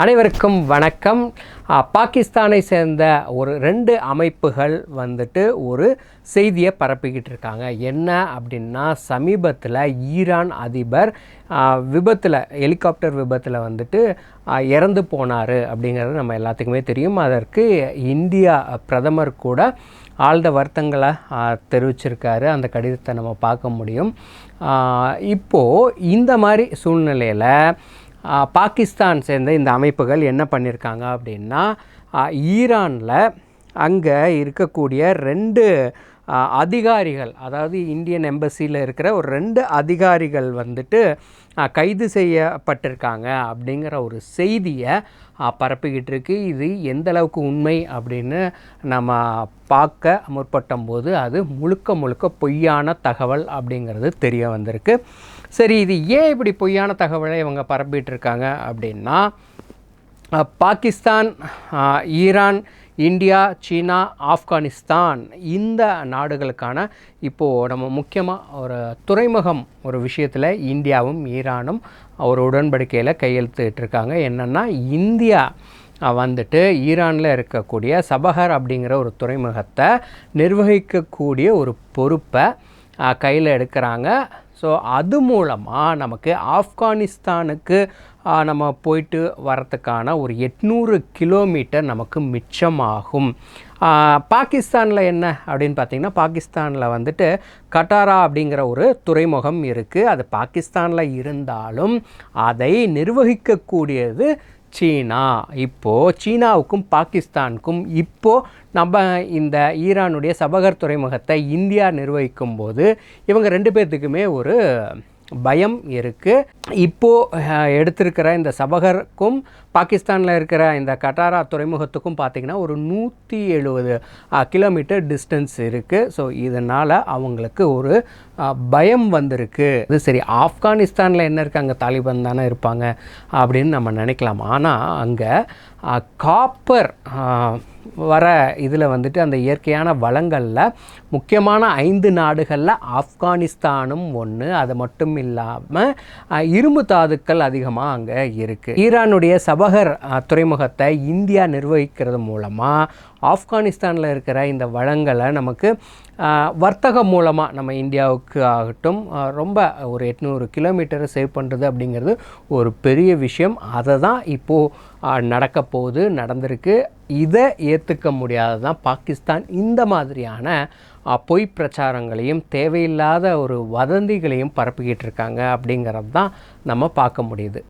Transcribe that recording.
அனைவருக்கும் வணக்கம். பாகிஸ்தானை சேர்ந்த ஒரு 2 அமைப்புகள் ஒரு செய்தியை பரப்பிக்கிட்டு இருக்காங்க. என்ன அப்படின்னா, சமீபத்தில் ஈரான் அதிபர் ஹெலிகாப்டர் விபத்தில் இறந்து போனார் அப்படிங்கிறது நம்ம எல்லாத்துக்குமே தெரியும். அதற்கு இந்தியா பிரதமர் கூட ஆழ்ந்த வருத்தங்களை தெரிவிச்சிருக்காரு. அந்த கடிதத்தை நம்ம பார்க்க முடியும். இப்போது இந்த மாதிரி சூழ்நிலையில் பாகிஸ்தான் சேர்ந்த இந்த அமைப்புகள் என்ன பண்ணியிருக்காங்க அப்படின்னா, ஈரானில் அங்கே இருக்கக்கூடிய 2 அதிகாரிகள், அதாவது இந்தியன் எம்பசியில் இருக்கிற ஒரு 2 அதிகாரிகள் கைது செய்யப்பட்டிருக்காங்க அப்படிங்கிற ஒரு செய்தியை பரப்பிக்கிட்டு இருக்கு. இது எந்த அளவுக்கு உண்மை அப்படின்னு நம்ம பார்க்க முற்பட்டம்போது அது முழுக்க பொய்யான தகவல் அப்படிங்கிறது தெரிய வந்திருக்கு. சரி, இது ஏன் இப்படி பொய்யான தகவலை இவங்க பரப்பிட்டு இருக்காங்க அப்படின்னா, பாகிஸ்தான், ஈரான், இந்தியா, சீனா, ஆப்கானிஸ்தான் இந்த நாடுகளுக்கான இப்போது நம்ம முக்கியமாக ஒரு துறைமுகம் ஒரு விஷயத்தில் இந்தியாவும் ஈரானும் ஒரு உடன்படிக்கையில் கையெழுத்திட்டிருக்காங்க. என்னென்னா, இந்தியா ஈரானில் இருக்கக்கூடிய சபஹர் அப்படிங்கிற ஒரு துறைமுகத்தை நிர்வகிக்கக்கூடிய ஒரு பொறுப்பை கையில் எடுக்கிறாங்க. ஸோ அது மூலமாக நமக்கு ஆப்கானிஸ்தானுக்கு நம்ம போயிட்டு வரத்துக்கான ஒரு 800 கிலோமீட்டர் நமக்கு மிச்சமாகும். பாகிஸ்தானில் என்ன அப்படின்னு பார்த்திங்கன்னா, பாகிஸ்தானில் கட்டாரா அப்படிங்கிற ஒரு துறைமுகம் இருக்குது. அது பாகிஸ்தானில் இருந்தாலும் அதை நிர்வகிக்கக்கூடியது சீனா. இப்போது சீனாவுக்கும் பாகிஸ்தானுக்கும் நம்ம இந்த ஈரானுடைய சபஹர் துறைமுகத்தை இந்தியா நிர்வகிக்கும் போது இவங்க 2 பேர்த்துக்குமே ஒரு பயம் இருக்குது. இப்போது எடுத்திருக்கிற இந்த சபஹருக்கும் பாகிஸ்தானில் இருக்கிற இந்த கட்டாரா துறைமுகத்துக்கும் பார்த்திங்கன்னா ஒரு 170 கிலோமீட்டர் டிஸ்டன்ஸ் இருக்குது. ஸோ இதனால் அவங்களுக்கு ஒரு பயம் வந்திருக்கு. அது சரி, ஆப்கானிஸ்தானில் என்ன இருக்குது, அங்கே தாலிபான் தானே இருப்பாங்க அப்படின்னு நம்ம நினைக்கலாம். ஆனால் அங்கே காப்பர் வர இதில் அந்த இயற்கையான வளங்களில் முக்கியமான 5 நாடுகளில் ஆப்கானிஸ்தானும் ஒன்று. அது மட்டும் இல்லாமல் இரும்பு தாதுக்கள் அதிகமாக அங்கே இருக்குது. ஈரானுடைய சபஹர் துறைமுகத்தை இந்தியா நிர்வகிக்கிறது மூலமாக ஆப்கானிஸ்தானில் இருக்கிற இந்த வளங்களை நமக்கு வர்த்தகம் மூலமாக நம்ம இந்தியாவுக்கு ஆகட்டும் ரொம்ப ஒரு 800 கிலோமீட்டரை சேவ் பண்ணுறது அப்படிங்கிறது ஒரு பெரிய விஷயம். அதை தான் இப்போது நடக்க போகுது, நடந்திருக்கு. இதை ஏற்றுக்க முடியாததான் பாகிஸ்தான் இந்த மாதிரியான பொய் பிரச்சாரங்களையும் தேவையில்லாத ஒரு வதந்திகளையும் பரப்பிக்கிட்டு இருக்காங்க அப்படிங்கிறது தான் நம்ம பார்க்க முடியுது.